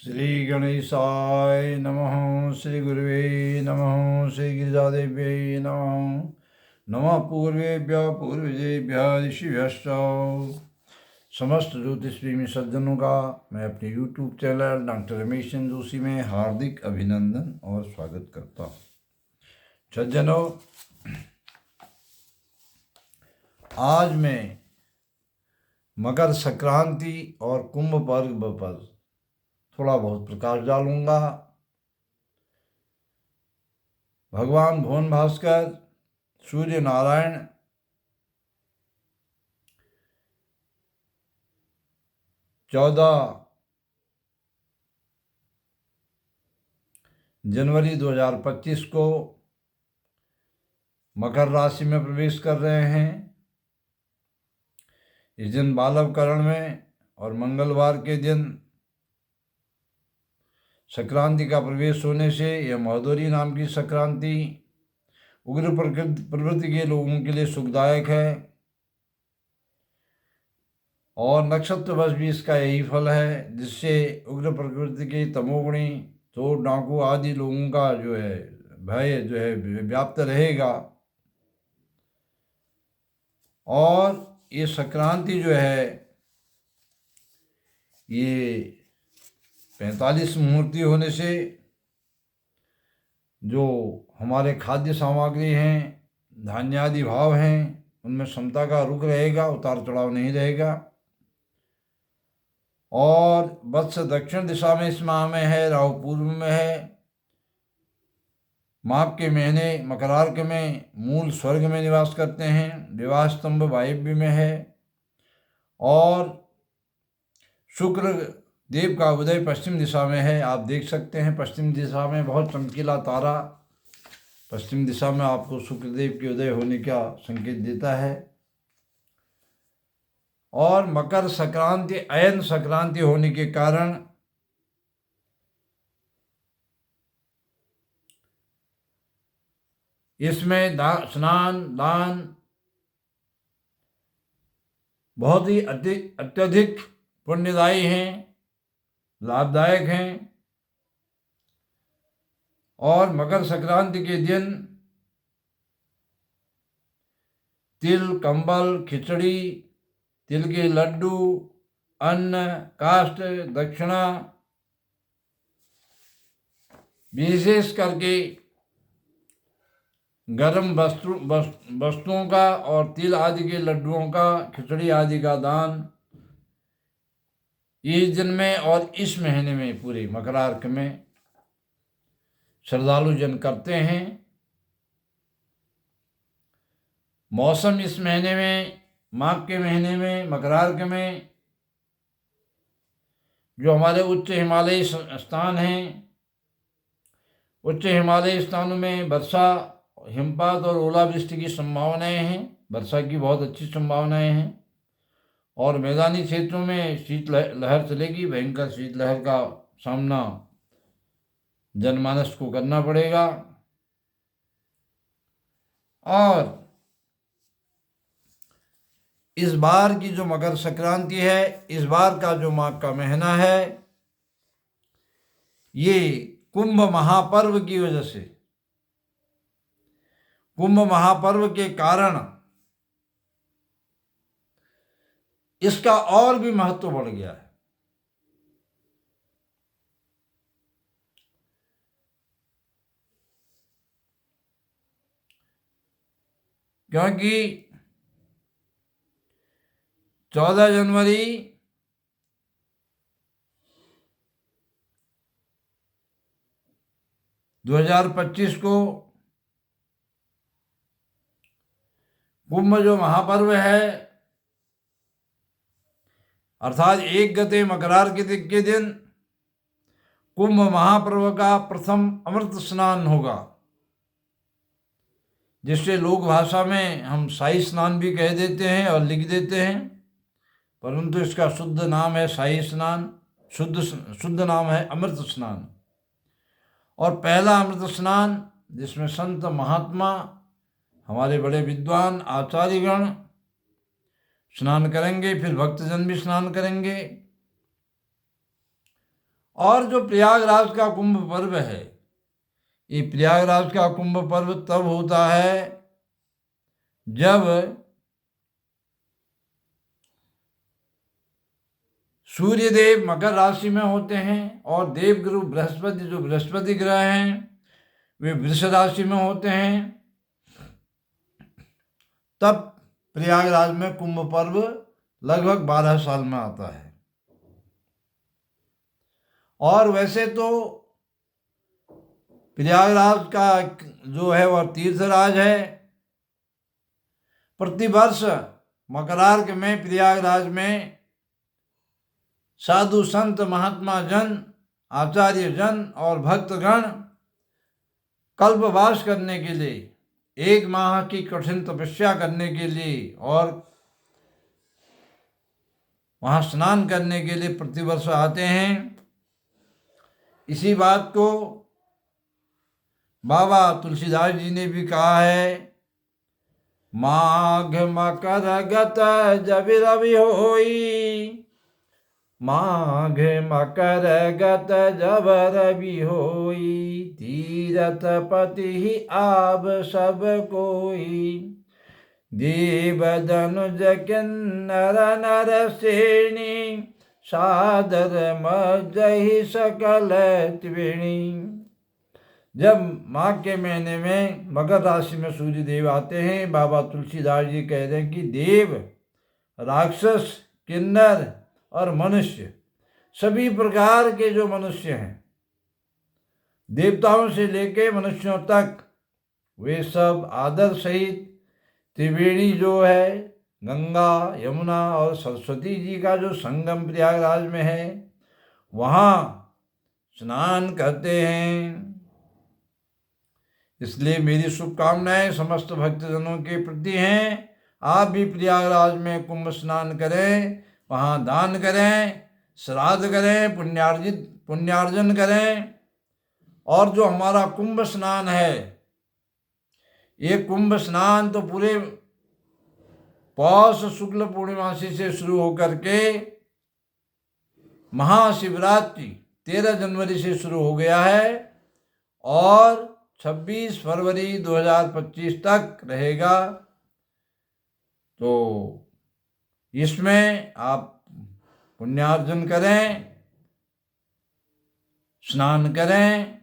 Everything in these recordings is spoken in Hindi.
श्री गणेशाय नमः। श्री गुरुवे नमः। श्री गिरिजादेव्यै नमः। नमः पूर्वेभ्यः पूर्वजेभ्यः ऋषिभ्यश्च। समस्त ज्योतिष प्रेमी सज्जनों का मैं अपने YouTube channel doctor Ramesh Chandra Joshi में हार्दिक अभिनंदन और स्वागत करता हूँ। सज्जनों, आज मैं मकर संक्रांति और कुंभ पर्व पर थोड़ा बहुत प्रकाश डालूंगा। भगवान भुवन भास्कर, सूर्य नारायण 14 जनवरी 2025 को मकर राशि में प्रवेश कर रहे हैं। इस दिन बालव करण में और मंगलवार के दिन संक्रांति का प्रवेश होने से यह महोदरी नाम की संक्रांति उग्र प्रवृत्ति के लोगों के लिए सुखदायक है और नक्षत्र वश भी इसका यही फल है, जिससे उग्र प्रकृति के तमोगुणी चोर डाकू आदि लोगों का भय व्याप्त रहेगा। और ये संक्रांति ये 45 मुहूर्ती होने से जो हमारे खाद्य सामग्री हैं, धान्य आदि भाव हैं, उनमें समता का रुख रहेगा, उतार चढ़ाव नहीं रहेगा। और वत्स दक्षिण दिशा में इस माह में है, राहु पूर्व में है, माघ के महीने मकरार्क में मूल स्वर्ग में निवास करते हैं, विवाह स्तंभ वायव्य में है और शुक्र देव का उदय पश्चिम दिशा में है। आप देख सकते हैं पश्चिम दिशा में बहुत चमकीला तारा पश्चिम दिशा में आपको शुक्रदेव के उदय होने का संकेत देता है। और मकर संक्रांति अयन संक्रांति होने के कारण इसमें स्नान दान बहुत ही अत्यधिक पुण्यदायी हैं, लाभदायक हैं। और मकर संक्रांति के दिन तिल, कंबल, खिचड़ी, तिल के लड्डू, अन्न, काष्ठ, दक्षिणा, विशेष करके गर्म वस्तुओं का और तिल आदि के लड्डुओं का, खिचड़ी आदि का दान इस दिन में और इस महीने में पूरे मकरार्क में श्रद्धालु जन करते हैं। मौसम इस महीने में, माघ के महीने में मकरार्क में जो हमारे उच्च हिमालयी स्थान हैं, उच्च हिमालयी स्थानों में वर्षा, हिमपात और ओलावृष्टि की संभावनाएं हैं। वर्षा की बहुत अच्छी संभावनाएं हैं और मैदानी क्षेत्रों में शीत लहर चलेगी। भयंकर शीत लहर का सामना जनमानस को करना पड़ेगा। और इस बार की जो मकर संक्रांति है, इस बार का जो माघ का महीना है, ये कुंभ महापर्व की वजह से, कुंभ महापर्व के कारण इसका और भी महत्व बढ़ गया है। क्योंकि 14 जनवरी 2025 को कुंभ जो महापर्व है, अर्थात 1 गते मकरार के दिन कुंभ महापर्व का प्रथम अमृत स्नान होगा, जिससे लोक भाषा में हम शाही स्नान भी कह देते हैं और लिख देते हैं, परंतु इसका शुद्ध नाम है शाही स्नान, शुद्ध नाम है अमृत स्नान। और पहला अमृत स्नान जिसमें संत महात्मा, हमारे बड़े विद्वान आचार्यगण स्नान करेंगे, फिर भक्तजन भी स्नान करेंगे। और जो प्रयागराज का कुंभ पर्व है, ये प्रयागराज का कुंभ पर्व तब होता है जब सूर्य देव मकर राशि में होते हैं और देवगुरु बृहस्पति, जो बृहस्पति ग्रह हैं, वे वृष राशि में होते हैं। तब प्रयागराज में कुंभ पर्व लगभग 12 साल में आता है। और वैसे तो प्रयागराज का जो है वह तीर्थराज है। प्रतिवर्ष मकरार्क में प्रयागराज में साधु संत महात्मा जन, आचार्य जन और भक्तगण कल्पवास करने के लिए, 1 माह की कठिन तपस्या करने के लिए और वहाँ स्नान करने के लिए प्रतिवर्ष आते हैं। इसी बात को बाबा तुलसीदास जी ने भी कहा है, माघ मकर गत जब रवि होई, माघ मकर गत जब रवि होई, तीरथ पति आब सब कोई, देव धनुज किन्नर नर श्रेणी, सादर मजहि सकल त्रिवेणी। जब माघ के महीने में मकर राशि में सूर्य देव आते हैं, बाबा तुलसीदास जी कह रहे हैं कि देव, राक्षस, किन्नर और मनुष्य, सभी प्रकार के जो मनुष्य हैं, देवताओं से लेके मनुष्यों तक, वे सब आदर सहित त्रिवेणी जो है, गंगा, यमुना और सरस्वती जी का जो संगम प्रयागराज में है, वहाँ स्नान करते हैं। इसलिए मेरी शुभकामनाएं समस्त भक्तजनों के प्रति हैं। आप भी प्रयागराज में कुंभ स्नान करें, वहाँ दान करें, श्राद्ध करें, पुण्यार्जन करें। और जो हमारा कुंभ स्नान है, ये कुंभ स्नान तो पूरे पौष शुक्ल पूर्णिमासी से शुरू होकर के महाशिवरात्रि 13 जनवरी से शुरू हो गया है और 26 फरवरी 2025 तक रहेगा। तो इसमें आप पुण्यार्जन करें, स्नान करें।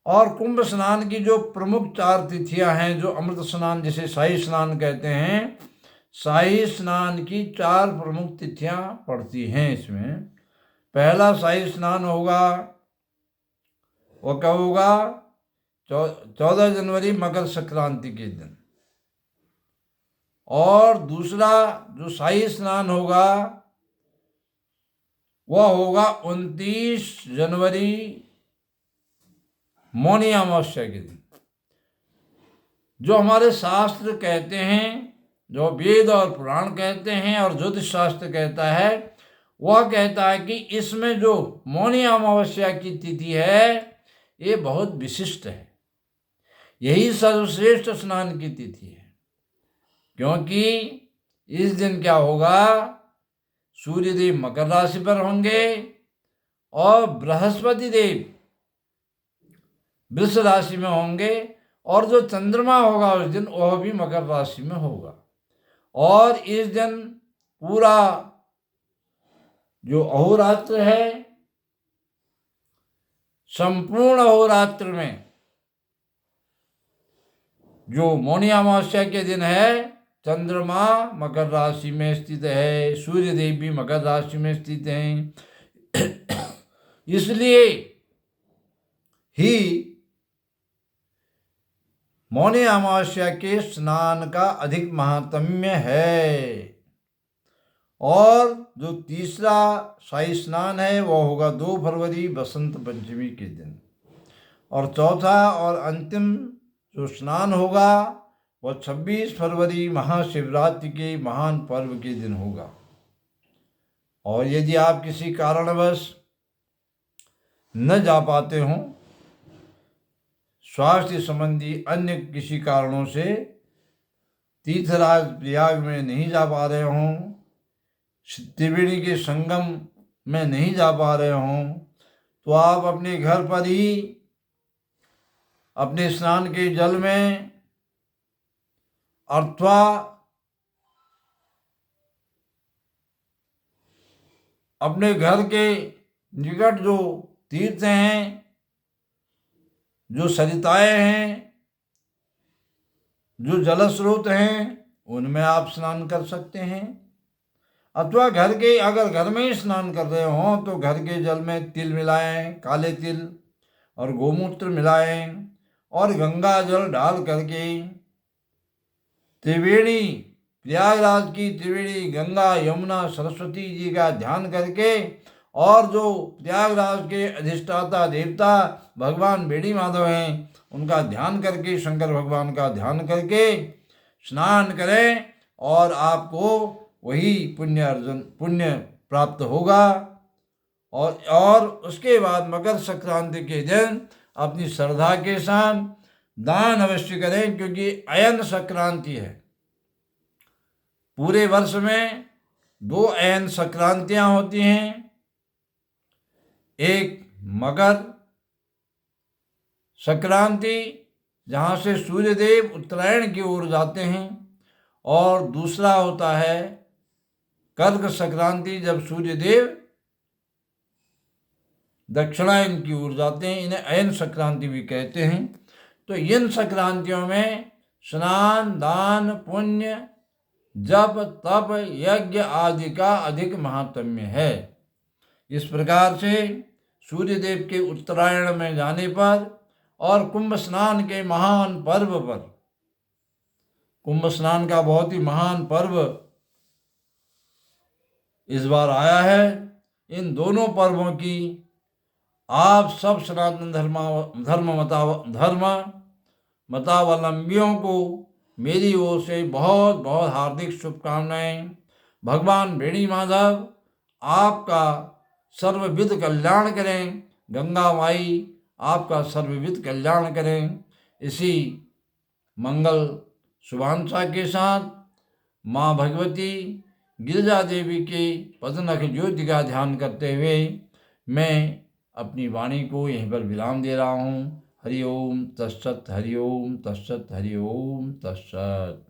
और कुंभ स्नान की जो प्रमुख 4 तिथियां हैं, जो अमृत स्नान जिसे शाही स्नान कहते हैं, शाही स्नान की 4 प्रमुख तिथियां पड़ती हैं इसमें। पहला शाही स्नान होगा, वो कब होगा? 14 जनवरी मकर संक्रांति के दिन। और दूसरा जो शाही स्नान होगा वह होगा 29 जनवरी मौनी अमावस्या के दिन। जो हमारे शास्त्र कहते हैं, जो वेद और पुराण कहते हैं और ज्योतिष शास्त्र कहता है, वह कहता है कि इसमें जो मौनी अमावस्या की तिथि है, ये बहुत विशिष्ट है। यही सर्वश्रेष्ठ स्नान की तिथि है, क्योंकि इस दिन क्या होगा, सूर्यदेव मकर राशि पर होंगे और बृहस्पति देव वृष राशि में होंगे, और जो चंद्रमा होगा उस दिन वह भी मकर राशि में होगा। और इस दिन पूरा जो अहोरात्र है, संपूर्ण अहोरात्र में जो मौनी अमावस्या के दिन है, चंद्रमा मकर राशि में स्थित है, सूर्य देव भी मकर राशि में स्थित हैं। इसलिए ही मौनी अमावस्या के स्नान का अधिक महात्म्य है। और जो तीसरा शाही स्नान है वह होगा 2 फरवरी बसंत पंचमी के दिन। और चौथा और अंतिम जो स्नान होगा वह 26 फरवरी महाशिवरात्रि के महान पर्व के दिन होगा। और यदि आप किसी कारणवश न जा पाते हों, स्वास्थ्य संबंधी अन्य किसी कारणों से तीर्थराज प्रयाग में नहीं जा पा रहे हों, त्रिवेणी के संगम में नहीं जा पा रहे हों तो आप अपने घर पर ही अपने स्नान के जल में अथवा अपने घर के निकट जो तीर्थ हैं, जो सरिताएं हैं, जो जल स्रोत हैं, उनमें आप स्नान कर सकते हैं। अथवा अगर घर में ही स्नान कर रहे हों तो घर के जल में तिल मिलाएं, काले तिल और गोमूत्र मिलाएं और गंगा जल डाल करके त्रिवेणी, प्रयागराज की त्रिवेणी गंगा यमुना सरस्वती जी का ध्यान करके और जो प्रयागराज के अधिष्ठाता देवता भगवान बेड़ी माधव हैं उनका ध्यान करके, शंकर भगवान का ध्यान करके स्नान करें और आपको वही पुण्य प्राप्त होगा। और उसके बाद मकर संक्रांति के दिन अपनी श्रद्धा के साथ दान अवश्य करें, क्योंकि अयन संक्रांति है। पूरे वर्ष में 2 अयन संक्रांतियां होती हैं, एक मकर संक्रांति जहाँ से सूर्यदेव उत्तरायण की ओर जाते हैं, और दूसरा होता है कर्क संक्रांति जब सूर्यदेव दक्षिणायन की ओर जाते हैं। इन्हें अयन संक्रांति भी कहते हैं। तो इन संक्रांतियों में स्नान, दान, पुण्य, जप, तप, यज्ञ आदि का अधिक महात्म्य है। इस प्रकार से सूर्यदेव के उत्तरायण में जाने पर और कुंभ स्नान के महान पर्व पर, कुंभ स्नान का बहुत ही महान पर्व इस बार आया है। इन दोनों पर्वों की आप सब सनातन धर्म मतावलंबियों को मेरी ओर से बहुत बहुत हार्दिक शुभकामनाएं। भगवान बेड़ी माधव आपका सर्वविध कल्याण करें, गंगा माई आपका सर्वविध कल्याण करें। इसी मंगल शुभांशा के साथ माँ भगवती गिरिजा देवी के पदनख ज्योति का ध्यान करते हुए मैं अपनी वाणी को यहीं पर विराम दे रहा हूँ। हरि ओम तत्सत, हरि ओम तत्सत, हरि ओम तत्सत।